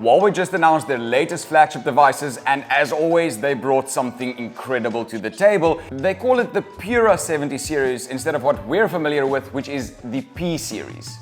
Huawei just announced their latest flagship devices, and as always, they brought something incredible to the table. They call it the Pura 70 series instead of what we're familiar with, which is the P series.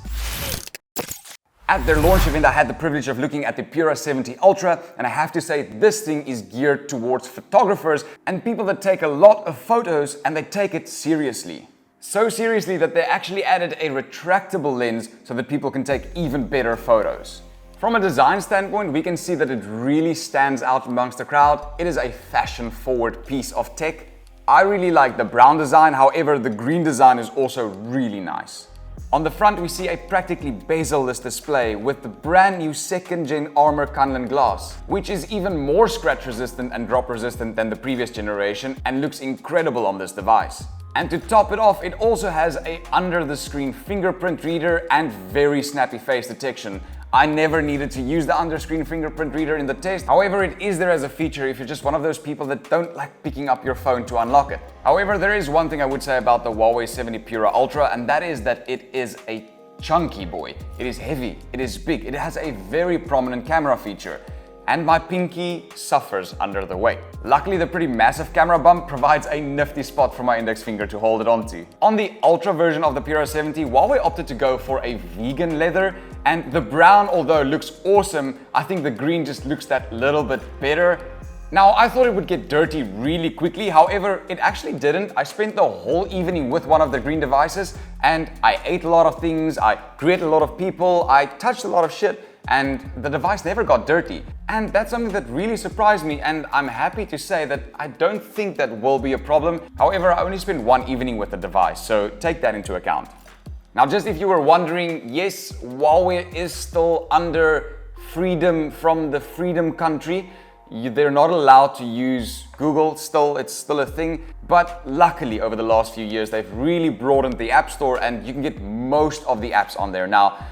At their launch event, I had the privilege of looking at the Pura 70 Ultra, and I have to say this thing is geared towards photographers and people that take a lot of photos, and they take it seriously. So seriously that they actually added a retractable lens so that people can take even better photos. From a design standpoint, we can see that it really stands out amongst the crowd. It is a fashion-forward piece of tech. I really like the brown design, however, the green design is also really nice. On the front, we see a practically bezel-less display with the brand new 2nd gen Armor Kunlun glass, which is even more scratch resistant and drop resistant than the previous generation and looks incredible on this device. And to top it off, it also has a under-the-screen fingerprint reader and very snappy face detection. I never needed to use the under-screen fingerprint reader in the test. However, it is there as a feature if you're just one of those people that don't like picking up your phone to unlock it. However, there is one thing I would say about the Huawei 70 Pura Ultra, and that is that it is a chunky boy. It is heavy, it is big, it has a very prominent camera feature. And my pinky suffers under the weight. Luckily, the pretty massive camera bump provides a nifty spot for my index finger to hold it onto. On the Ultra version of the Pura 70, Huawei opted to go for a vegan leather, and the brown, although looks awesome, I think the green just looks that little bit better. Now, I thought it would get dirty really quickly, however, it actually didn't. I spent the whole evening with one of the green devices, and I ate a lot of things, I greeted a lot of people, I touched a lot of shit, and the device never got dirty. And that's something that really surprised me, and I'm happy to say that I don't think that will be a problem. However, I only spent one evening with the device, so take that into account. Now, just if you were wondering, yes, Huawei is still under freedom from the freedom country. They're not allowed to use Google still, it's still a thing. But luckily, over the last few years, they've really broadened the App Store, and you can get most of the apps on there now,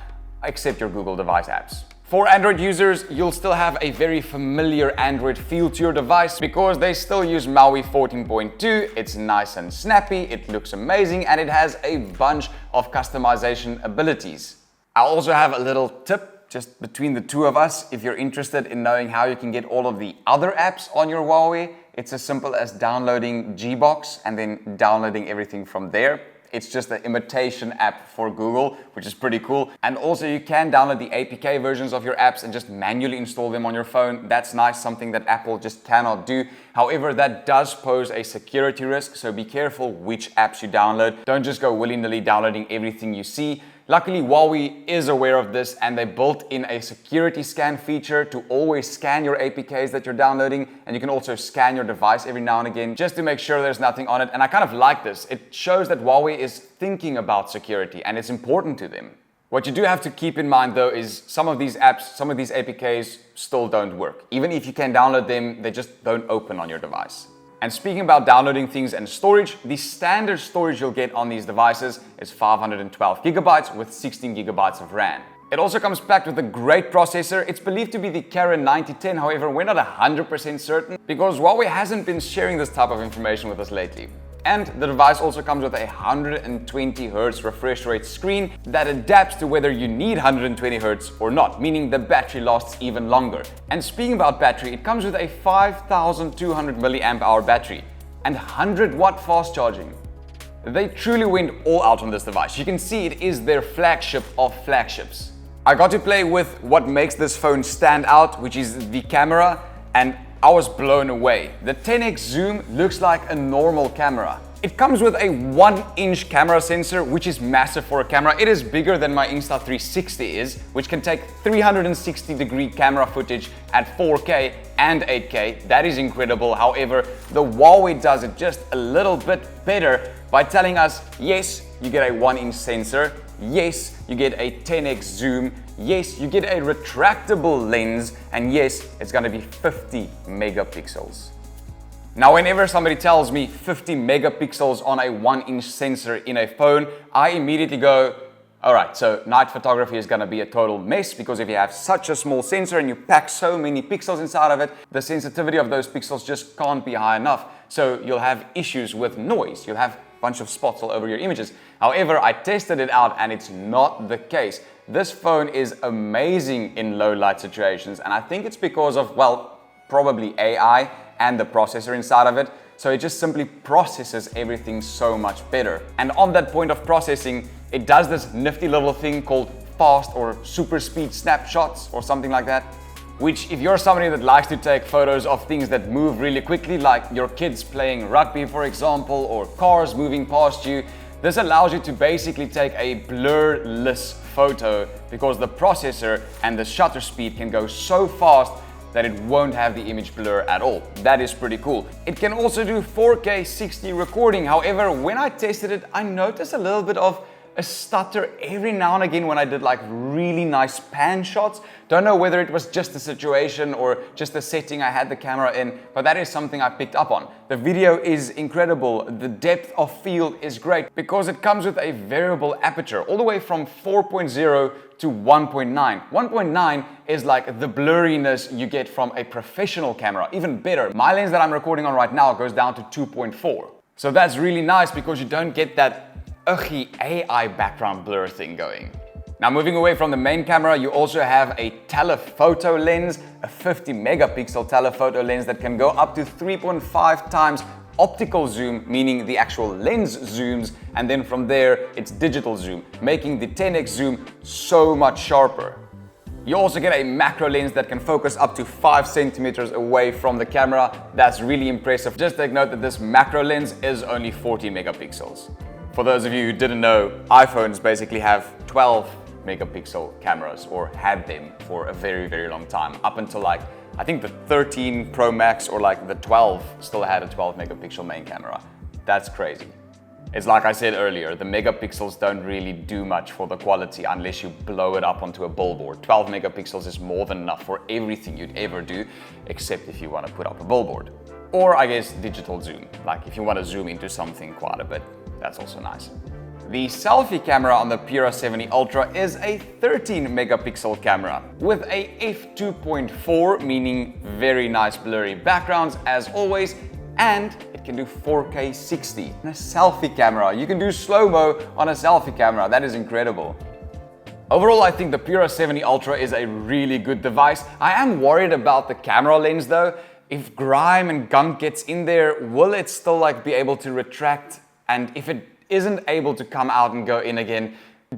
except your Google device apps. For Android users, you'll still have a very familiar Android feel to your device because they still use MAUI 14.2. It's nice and snappy, it looks amazing, and it has a bunch of customization abilities. I also have a little tip just between the two of us. If you're interested in knowing how you can get all of the other apps on your Huawei, it's as simple as downloading Gbox and then downloading everything from there. It's just an imitation app for Google, which is pretty cool. And also you can download the APK versions of your apps and just manually install them on your phone. That's nice, something that Apple just cannot do. However, that does pose a security risk, so be careful which apps you download. Don't just go willy-nilly downloading everything you see. Luckily, Huawei is aware of this, and they built in a security scan feature to always scan your APKs that you're downloading, and you can also scan your device every now and again just to make sure there's nothing on it. And I kind of like this. It shows that Huawei is thinking about security, and it's important to them. What you do have to keep in mind though is some of these apps, some of these APKs still don't work. Even if you can download them, they just don't open on your device. And speaking about downloading things and storage, the standard storage you'll get on these devices is 512 gigabytes with 16 gigabytes of RAM. It also comes packed with a great processor. It's believed to be the Kirin 9010, however, we're not 100% certain because Huawei hasn't been sharing this type of information with us lately. And the device also comes with a 120 Hz refresh rate screen that adapts to whether you need 120 Hz or not, meaning the battery lasts even longer. And speaking about battery, it comes with a 5200 milliamp hour battery and 100 watt fast charging. They truly went all out on this device. You can see it is their flagship of flagships. I got to play with what makes this phone stand out, which is the camera, and I was blown away. The 10x zoom looks like a normal camera. It comes with a 1-inch camera sensor, which is massive for a camera. It is bigger than my Insta360 is, which can take 360-degree camera footage at 4K and 8K. That is incredible. However, the Huawei does it just a little bit better by telling us, yes, you get a 1-inch sensor, yes, you get a 10x zoom, yes, you get a retractable lens, and yes, it's gonna be 50 megapixels. Now, whenever somebody tells me 50 megapixels on a 1-inch sensor in a phone, I immediately go, all right, so night photography is gonna be a total mess because if you have such a small sensor and you pack so many pixels inside of it, the sensitivity of those pixels just can't be high enough. So you'll have issues with noise. You'll have bunch of spots all over your images. However, I tested it out and it's not the case. This phone is amazing in low light situations, and I think it's because of, well, probably AI and the processor inside of it. So it just simply processes everything so much better. And on that point of processing, it does this nifty little thing called fast or super speed snapshots or something like that, which if you're somebody that likes to take photos of things that move really quickly, like your kids playing rugby, for example, or cars moving past you, this allows you to basically take a blurless photo because the processor and the shutter speed can go so fast that it won't have the image blur at all. That is pretty cool. It can also do 4K 60 recording. However, when I tested it, I noticed a little bit of a stutter every now and again when I did like really nice pan shots. Don't know whether it was just the situation or just the setting I had the camera in, but that is something I picked up on. The video is incredible. The depth of field is great because it comes with a variable aperture all the way from 4.0 to 1.9. 1.9 is like the blurriness you get from a professional camera, even better. My lens that I'm recording on right now goes down to 2.4. So that's really nice because you don't get that ugly AI background blur thing going. Now moving away from the main camera, you also have a telephoto lens, a 50 megapixel telephoto lens that can go up to 3.5 times optical zoom, meaning the actual lens zooms, and then from there it's digital zoom, making the 10x zoom so much sharper. You also get a macro lens that can focus up to 5 centimeters away from the camera. That's really impressive. Just take note that this macro lens is only 40 megapixels. For those of you who didn't know, iPhones basically have 12 megapixel cameras, or had them for a very, very long time, up until like, I think the 13 Pro Max or like the 12 still had a 12 megapixel main camera. That's crazy. It's like I said earlier, the megapixels don't really do much for the quality unless you blow it up onto a billboard. 12 megapixels is more than enough for everything you'd ever do, except if you want to put up a billboard. Or I guess digital zoom, like if you want to zoom into something quite a bit. That's also nice. The selfie camera on the Pura 70 Ultra is a 13 megapixel camera with a f2.4, meaning very nice blurry backgrounds as always, and it can do 4K 60. And a selfie camera, you can do slow-mo on a selfie camera. That is incredible. Overall, I think the Pura 70 Ultra is a really good device. I am worried about the camera lens though. If grime and gunk gets in there, will it still like be able to retract? And if it isn't able to come out and go in again,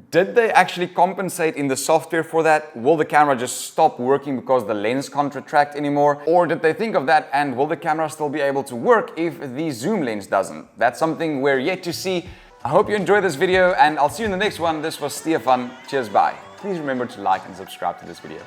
did they actually compensate in the software for that? Will the camera just stop working because the lens can't retract anymore? Or did they think of that, and will the camera still be able to work if the zoom lens doesn't? That's something we're yet to see. I hope you enjoyed this video, and I'll see you in the next one. This was Stefan. Cheers, bye. Please remember to like and subscribe to this video.